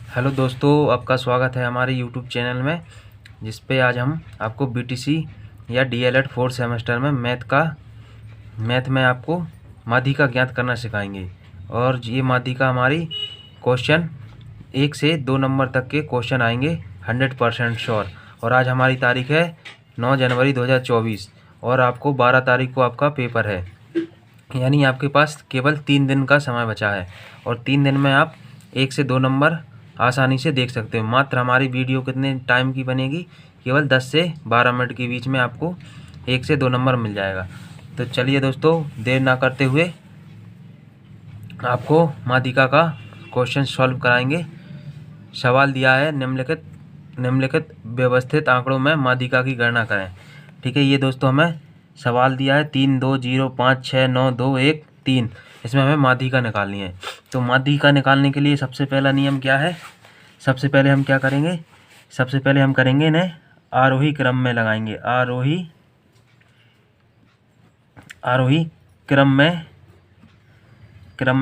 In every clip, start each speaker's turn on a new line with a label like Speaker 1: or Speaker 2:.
Speaker 1: Hello दोस्तों, आपका स्वागत है हमारे यूट्यूब चैनल में, जिस पे आज हम आपको बीटीसी या डीएलएड 4th सेमेस्टर में मैथ में आपको माध्यिका ज्ञात करना सिखाएंगे। और ये माध्यिका हमारी क्वेश्चन 1 से 2 नंबर तक के क्वेश्चन आएंगे 100% श्योर। और आज हमारी तारीख है 9 जनवरी 2024 और आपको 12 तारीख को आपका पेपर है, यानी आपके पास केवल 3 दिन का समय बचा है। और 3 दिन में आप 1 से 2 नंबर आसानी से देख सकते हो। मात्र हमारी वीडियो कितने टाइम की बनेगी, केवल 10 से 12 मिनट के बीच में आपको 1 से 2 नंबर मिल जाएगा। तो चलिए दोस्तों, देर ना करते हुए आपको माध्यिका का क्वेश्चन सॉल्व कराएंगे। सवाल दिया है निम्नलिखित व्यवस्थित आंकड़ों में माध्यिका की गणना करें। ठीक है, ये दोस्तों हमें सवाल दिया है 3 2 0 5 6 9 2 1 3। इसमें हमें माध्यिका निकालनी है। तो माध्यिका निकालने के लिए सबसे पहला नियम क्या है, सबसे पहले हम क्या करेंगे, सबसे पहले हम करेंगे इन्हें आरोही क्रम में लगाएंगे। आरोही क्रम में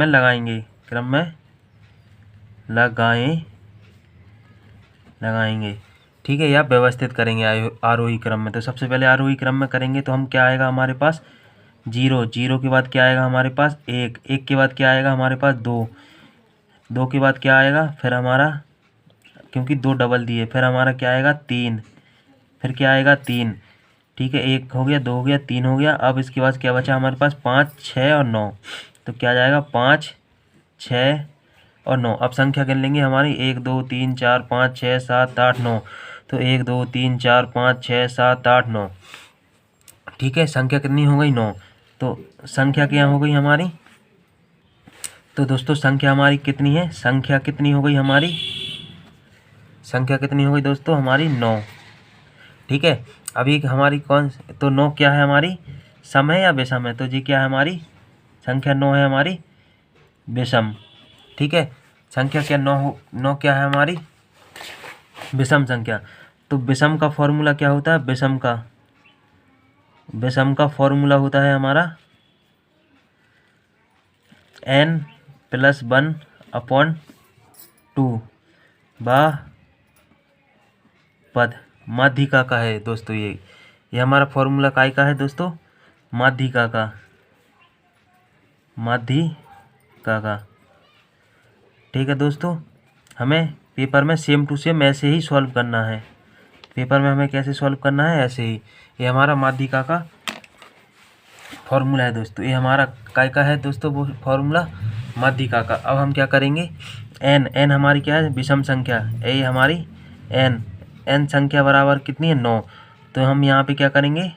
Speaker 1: लगाएंगे, क्रम में लगाएंगे। ठीक है, या व्यवस्थित करेंगे आरोही क्रम में। तो सबसे पहले आरोही क्रम में करेंगे तो हम क्या आएगा हमारे पास 0, 0 के बाद क्या आएगा हमारे पास 1, 1 के बाद क्या आएगा हमारे पास 2, 2 के बाद क्या आएगा फिर हमारा, क्योंकि 2 डबल दिए, फिर हमारा क्या आएगा 3, फिर क्या आएगा 3। ठीक है, 1 हो गया, 2 हो गया, 3 हो गया। अब इसके बाद क्या बचा हमारे पास 5 6 और 9। तो क्या जाएगा 5 6 और 9। अब संख्या गिन लेंगे हमारी 1 2 3 4 5 6 7 8 9। तो 1 2 3 4 5 6 7 8 9। ठीक है, संख्या कितनी हो गई 9। तो संख्या क्या हो गई हमारी, तो दोस्तों संख्या हमारी कितनी है, संख्या कितनी हो गई हमारी, संख्या कितनी हो गई दोस्तों हमारी 9। ठीक है, अभी हमारी तो 9 क्या है हमारी, सम है या विषम है, तो ये क्या है हमारी संख्या 9 है हमारी विषम। ठीक है, संख्या क्या 9 क्या है हमारी विषम संख्या। तो विषम का फॉर्मूला क्या होता है, विषम का फॉर्मूला होता है हमारा n+1/2 पद माध्यिका का है दोस्तों। ये हमारा फॉर्मूला काय का है दोस्तों, माध्यिका का। ठीक है दोस्तों, हमें पेपर में सेम टू सेम ऐसे ही सॉल्व करना है। पेपर में हमें कैसे सॉल्व करना है, ऐसे ही। ये हमारा माध्यिका का फॉर्मूला है दोस्तों, ये हमारा काय का है दोस्तों वो फॉर्मूला, माध्यिका का। अब हम क्या करेंगे, n हमारी क्या है विषम संख्या, ये हमारी n संख्या बराबर कितनी है 9। तो हम यहाँ पे क्या करेंगे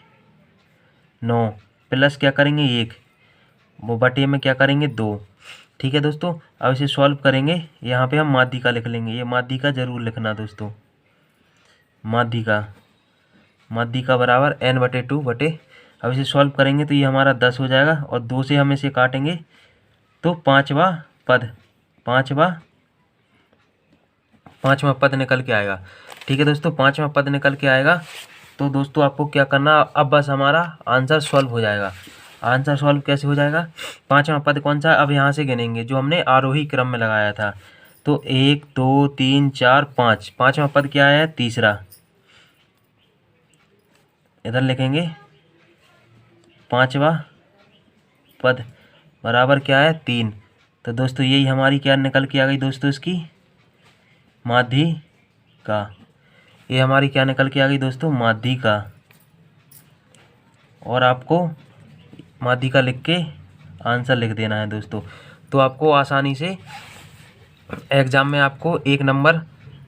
Speaker 1: 9 प्लस क्या करेंगे 1, वो बटे में क्या करेंगे 2। ठीक है दोस्तों, अब इसे सॉल्व करेंगे, यहाँ पे हम माध्यिका लिख लेंगे। ये माध्यिका जरूर लिखना दोस्तों, माध्यिका बराबर n/2 बटे। अब इसे सॉल्व करेंगे तो ये हमारा 10 हो जाएगा, और 2 से हम इसे काटेंगे तो पाँचवा पद निकल के आएगा। ठीक है दोस्तों, पाँचवा पद निकल के आएगा। तो दोस्तों आपको क्या करना, अब बस हमारा आंसर सॉल्व हो जाएगा। आंसर सॉल्व कैसे हो जाएगा, पाँचवा पद कौन सा है, अब यहाँ से गिनेंगे जो हमने आरोही क्रम में लगाया था। तो 1 2 3 4 5, पाँचवा पद क्या है तीसरा, इधर लिखेंगे पाँचवा पद बराबर क्या है 3। तो दोस्तों यही हमारी क्या निकल के आ गई दोस्तों, इसकी माध्यिका। ये हमारी क्या निकल के आ गई दोस्तों, माध्यिका। और आपको माध्यिका लिख के आंसर लिख देना है दोस्तों। तो आपको आसानी से एग्ज़ाम में आपको 1 नंबर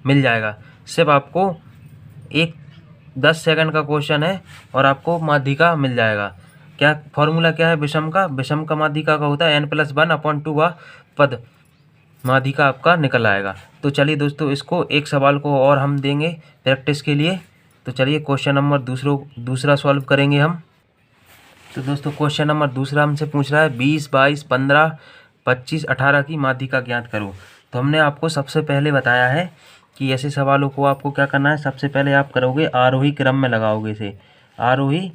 Speaker 1: मिल जाएगा। सिर्फ आपको 10 सेकंड का क्वेश्चन है और आपको माध्यिका मिल जाएगा। क्या फॉर्मूला क्या है विषम का माध्यिका का होता है n+1/2 पद, माध्यिका आपका निकल आएगा। तो चलिए दोस्तों, इसको एक सवाल को और हम देंगे प्रैक्टिस के लिए। तो चलिए क्वेश्चन नंबर दूसरा सॉल्व करेंगे हम। तो दोस्तों क्वेश्चन नंबर दूसरा हमसे पूछ रहा है 20 22 15 25 18 की माध्यिका ज्ञात करो। तो हमने आपको सबसे पहले बताया है कि ऐसे सवालों को आपको क्या करना है, सबसे पहले आप करोगे आरोही क्रम में लगाओगे इसे, आरोही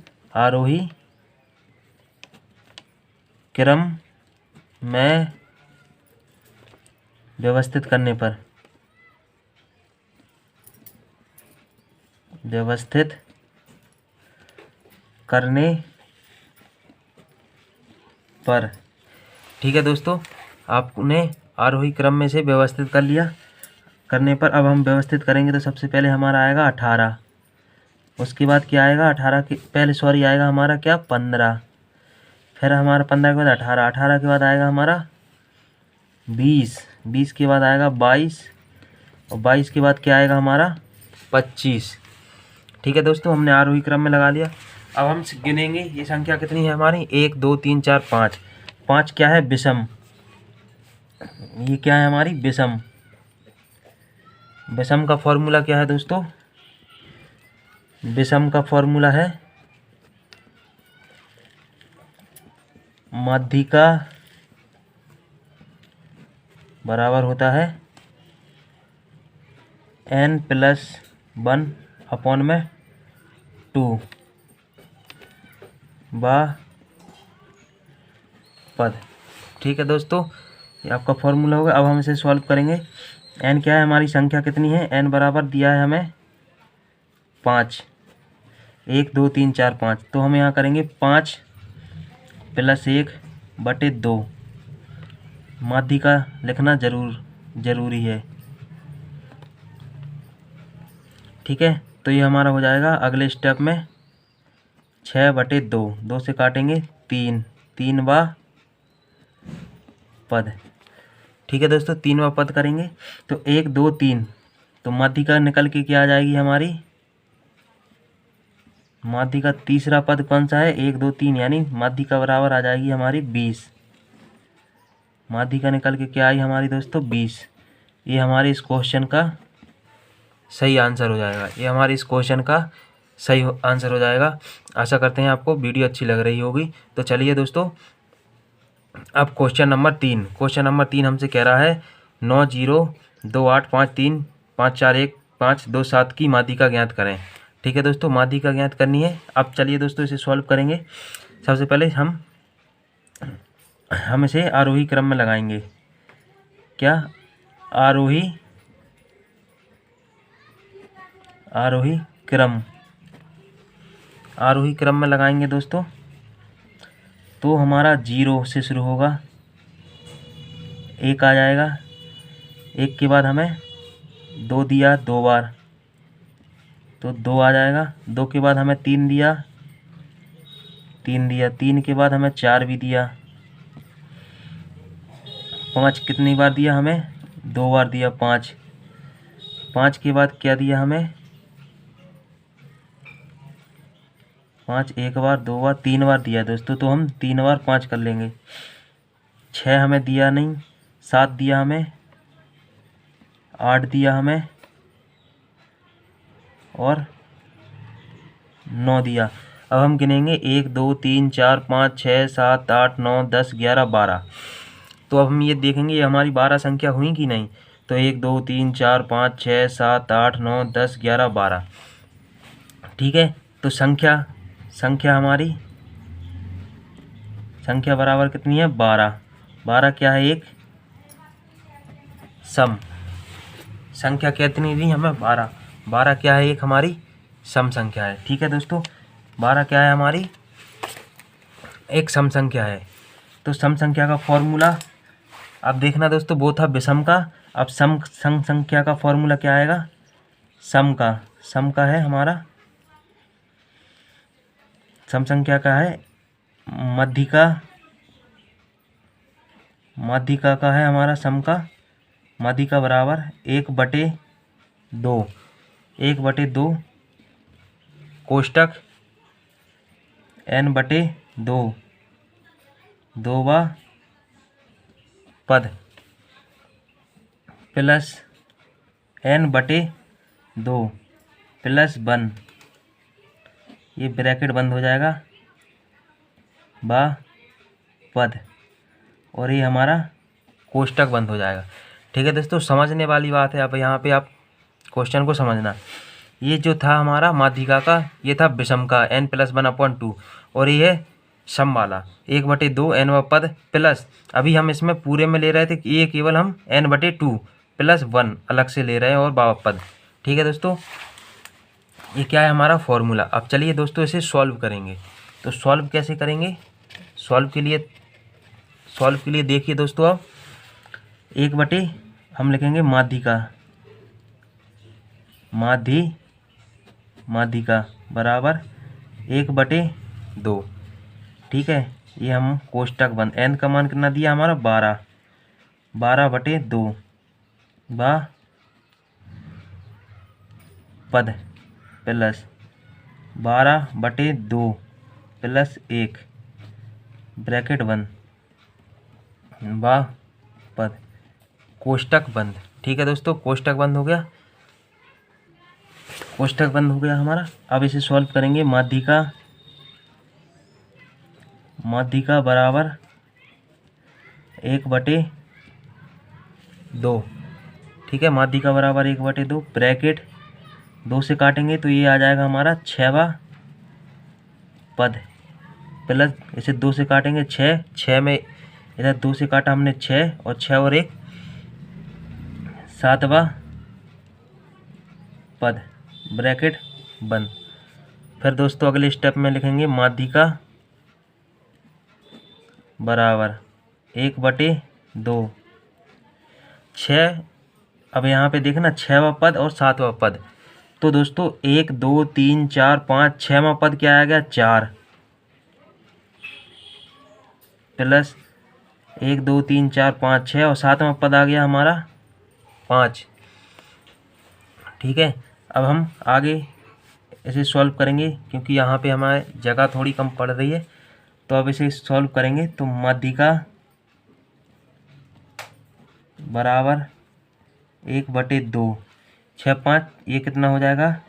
Speaker 1: क्रम में व्यवस्थित करने पर व्यवस्थित करने पर। ठीक है दोस्तों, आपने आरोही क्रम में से व्यवस्थित कर लिया। करने पर अब हम व्यवस्थित करेंगे तो सबसे पहले हमारा आएगा 18, उसके बाद क्या आएगा 18 के पहले आएगा हमारा क्या 15, फिर हमारा 15 के बाद 18, 18 के बाद आएगा हमारा 20, 20 के बाद आएगा 22 और 22 के बाद क्या आएगा हमारा 25। ठीक है दोस्तों, हमने आरोही क्रम में लगा लिया। अब हम गिनेंगे ये संख्या कितनी है हमारी 1 2 3 4 5। 5 क्या है विषम, ये क्या है हमारी विषम। विषम का फॉर्मूला क्या है दोस्तों, विषम का फॉर्मूला है माध्यिका बराबर होता है n+1/2 पद। ठीक है दोस्तों, ये आपका फॉर्मूला होगा। अब हम इसे सॉल्व करेंगे। n क्या है हमारी संख्या कितनी है, n बराबर दिया है हमें 5, 1 2 3 4 5, तो हम यहाँ करेंगे 5 + 1/2। माध्यिका लिखना ज़रूरी है। ठीक है, तो ये हमारा हो जाएगा अगले स्टेप में 6/2, 2 से काटेंगे 3, 3वां पद। ठीक है दोस्तों, 3वां पद करेंगे तो 1 2 3, तो माध्यिका निकल के क्या आ जाएगी हमारी, माध्यिका तीसरा पद कौन सा है 1 2 3, यानी माध्यिका बराबर आ जाएगी हमारी 20। माध्यिका निकल के क्या आई हमारी दोस्तों 20। ये हमारे इस क्वेश्चन का सही आंसर हो जाएगा, ये हमारे इस क्वेश्चन का सही आंसर हो जाएगा। आशा करते हैं आपको वीडियो अच्छी लग रही होगी। तो चलिए दोस्तों, अब क्वेश्चन नंबर 3। क्वेश्चन नंबर 3 हमसे कह रहा है 9 0 2 8 5 3 5 4 1 5 2 7 की माध्यिका ज्ञात करें। ठीक है दोस्तों, माध्यिका ज्ञात करनी है। अब चलिए दोस्तों इसे सॉल्व करेंगे। सबसे पहले हम इसे आरोही क्रम में लगाएंगे। क्या आरोही क्रम में लगाएंगे दोस्तों, तो हमारा 0 से शुरू होगा, 1 आ जाएगा, 1 के बाद हमें 2 दिया 2 बार, तो 2 आ जाएगा। 2 के बाद हमें 3 दिया, 3 के बाद हमें 4 भी दिया, 5 कितनी बार दिया हमें 2 बार दिया, 5 के बाद क्या दिया हमें 5 1 बार 2 बार 3 बार दिया दोस्तों, तो हम 3 बार 5 कर लेंगे। 6 हमें दिया नहीं, 7 दिया हमें, 8 दिया हमें और 9 दिया। अब हम गिनेंगे 1 2 3 4 5 6 7 8 9 10 11 12। तो अब हम ये देखेंगे ये हमारी 12 संख्या हुई कि नहीं। तो 1 2 3 4 5 6 7 8 9 10 11 12। ठीक है, तो संख्या हमारी संख्या बराबर कितनी है 12। 12 क्या है एक सम संख्या, कितनी दी हमें 12। 12 क्या है एक हमारी सम संख्या है। ठीक है दोस्तों, 12 क्या है हमारी एक सम संख्या है। तो सम संख्या का फॉर्मूला अब देखना दोस्तों, वो था विषम का। अब सम संख्या का फॉर्मूला क्या आएगा, सम का है हमारा, सम संख्या का है माध्यिका का है हमारा सम का। माध्यिका बराबर 1/2 कोष्टक n/2 2वां पद प्लस n/2 प्लस 1, ये ब्रैकेट बंद हो जाएगा पद, और ये हमारा कोष्टक बंद हो जाएगा। ठीक है दोस्तों, समझने वाली बात है। अब यहाँ पे आप क्वेश्चन को समझना। ये जो था हमारा माध्यिका का, ये था विषम का n+1/2, और ये है सम वाला 1/2 n पद प्लस, अभी हम इसमें पूरे में ले रहे थे कि ये केवल हम n/2 + 1 अलग से ले रहे हैं और 12 पद। ठीक है दोस्तों, ये क्या है हमारा फॉर्मूला। अब चलिए दोस्तों इसे सॉल्व करेंगे। तो सॉल्व कैसे करेंगे, सॉल्व के लिए देखिए दोस्तों, अब 1 बटे हम लिखेंगे माध्यिका बराबर 1/2। ठीक है, ये हम कोष्टक बंद, n का मान कितना दिया हमारा 12/2 बा पद प्लस 12/2 प्लस 1 ब्रैकेट बंद बा पद कोष्टक बंद। ठीक है दोस्तों, कोष्टक बंद हो गया, कोष्टक बंद हो गया हमारा। अब इसे सॉल्व करेंगे। माध्यिका बराबर 1/2। ठीक है, माध्यिका बराबर 1/2, ब्रैकेट 2 से काटेंगे तो ये आ जाएगा हमारा 6वां पद प्लस, इसे 2 से काटेंगे 6 में इधर 2 से काटा हमने 6 और 6 और 1 7वां पद ब्रैकेट बंद। फिर दोस्तों अगले स्टेप में लिखेंगे माध्यिका बराबर 1/2 6। अब यहाँ पे देखना 6वां पद और 7वां पद, तो दोस्तों 1 2 3 4 5 6वां पद क्या आ गया 4 प्लस 1 2 3 4 5 6 और 7वां पद आ गया हमारा 5। ठीक है, अब हम आगे इसे सॉल्व करेंगे क्योंकि यहाँ पे हमारे जगह थोड़ी कम पड़ रही है, तो अब इसे सॉल्व करेंगे। तो माध्यिका बराबर 1/2 6 5 ये कितना हो जाएगा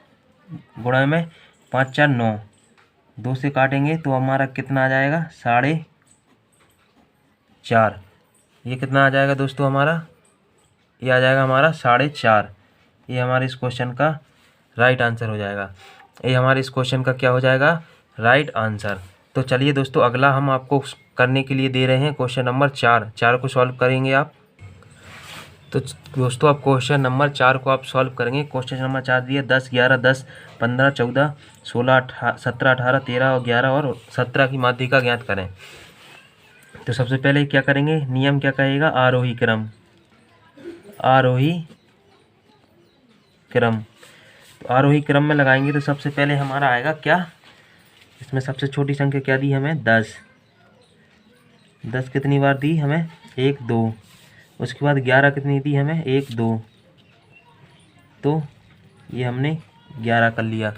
Speaker 1: गुणा में 5 4 9, 2 से काटेंगे तो हमारा कितना आ जाएगा 4.5। ये कितना आ जाएगा दोस्तों हमारा, ये आ जाएगा हमारा 4.5। ये हमारे इस क्वेश्चन का राइट आंसर हो जाएगा। ये हमारे इस क्वेश्चन का क्या हो जाएगा, राइट आंसर। तो चलिए दोस्तों अगला हम आपको करने के लिए दे रहे हैं क्वेश्चन नंबर 4 को सॉल्व करेंगे आप। तो दोस्तों अब क्वेश्चन नंबर 4 को आप सॉल्व करेंगे। क्वेश्चन नंबर 4 दिए 10 11 10 15 14 16 17 18 13 और 11 और 17 की माध्यिका ज्ञात करें। तो सबसे पहले क्या करेंगे, नियम क्या कहेगा, आरोही क्रम। तो आरोही क्रम में लगाएंगे तो सबसे पहले हमारा आएगा क्या, इसमें सबसे छोटी संख्या क्या दी हमें 10 कितनी बार दी हमें 1 2, उसके बाद 11 कितनी दी हमें 1 2, तो ये हमने 11 कर लिया।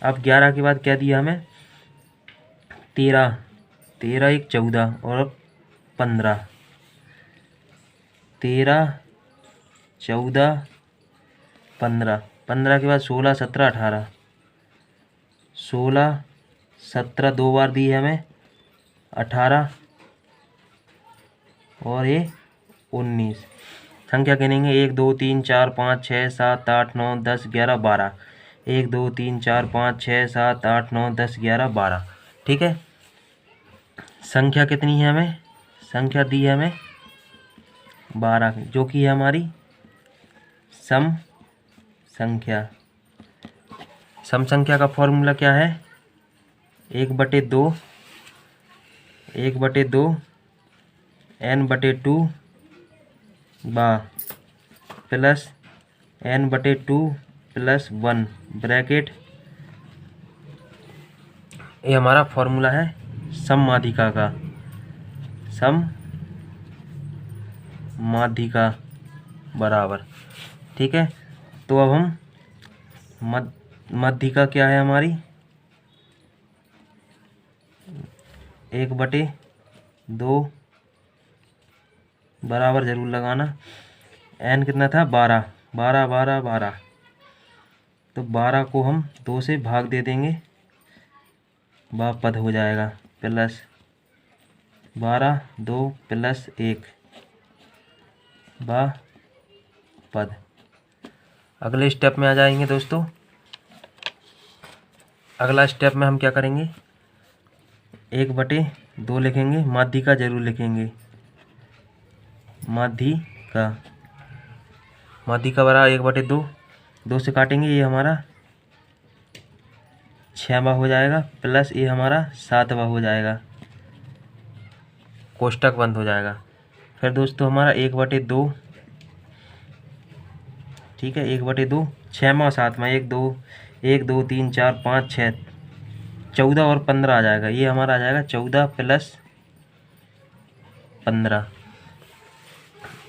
Speaker 1: अब 11 के बाद क्या दिया हमें 13 1 14 और 15 13 14 15 के बाद 16 17 18 16 17 2 बार दी है हमें 18 और ये 19। संख्या गिनेंगे 1 2 3 4 5 6 7 8 9 10 11 12 1 2 3 4 5 6 7 8 9 10 11 12। ठीक है, संख्या कितनी है हमें, संख्या दी है हमें 12 जो कि है हमारी सम संख्या। सम संख्या का फॉर्मूला क्या है 1/2 n/2 बा प्लस n/2 प्लस 1 ब्रैकेट, ये हमारा फॉर्मूला है सम माध्यिका का, सम माध्यिका बराबर। ठीक है, तो अब हम माध्यिका क्या है हमारी 1/2 बराबर जरूर लगाना, n कितना था 12 12 12 12, तो 12 को हम 2 से भाग दे देंगे, पद हो जाएगा प्लस 12 2 प्लस 1 पद। अगले स्टेप में आ जाएंगे दोस्तों। अगला स्टेप में हम क्या करेंगे 1/2 लिखेंगे, माध्यिका जरूर लिखेंगे, माध्यिका बराबर 1/2, 2 से काटेंगे ये हमारा 6वां हो जाएगा प्लस ये हमारा 7वां हो जाएगा, कोष्टक बंद हो जाएगा। फिर दोस्तों हमारा 1/2, ठीक है, 1/2, 6वां 7वां, 1 2 1 2 3 4 5 6 14 और 15 आ जाएगा। ये हमारा आ जाएगा 14 प्लस 15।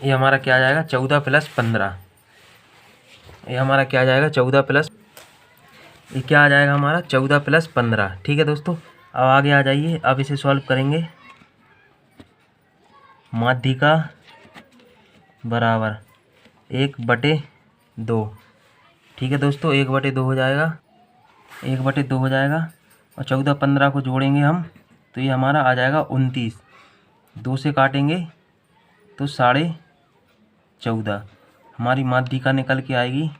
Speaker 1: ये हमारा क्या आ जाएगा 14 प्लस 15। ये हमारा क्या आ जाएगा 14 प्लस, ये क्या आ जाएगा हमारा 14 प्लस 15। ठीक है दोस्तों, अब आगे आ जाइए, अब इसे सॉल्व करेंगे। माध्यिका बराबर 1/2। ठीक है दोस्तों, 1/2 हो जाएगा, 1/2 हो जाएगा। और 14 15 को जोड़ेंगे हम तो ये हमारा आ जाएगा 29। 2 से काटेंगे तो 14.5। हमारी माध्यिका निकल के आएगी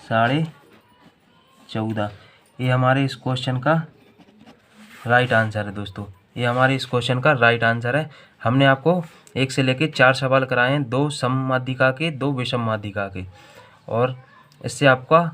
Speaker 1: 14.5। ये हमारे इस क्वेश्चन का राइट आंसर है दोस्तों, ये हमारे इस क्वेश्चन का राइट आंसर है। हमने आपको 1 से लेकर 4 सवाल कराए हैं, 2 सममाध्यिका के, 2 विषम माध्यिका के। और इससे आपका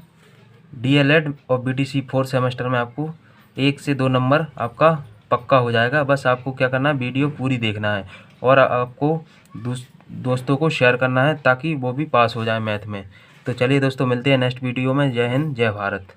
Speaker 1: DLED और BTC 4 सेमेस्टर में आपको 1 से 2 नंबर आपका पक्का हो जाएगा। बस आपको क्या करना है, वीडियो पूरी देखना है और आपको दोस्तों को शेयर करना है ताकि वो भी पास हो जाए मैथ में। तो चलिए दोस्तों, मिलते हैं नेक्स्ट वीडियो में। जय हिंद, जय भारत।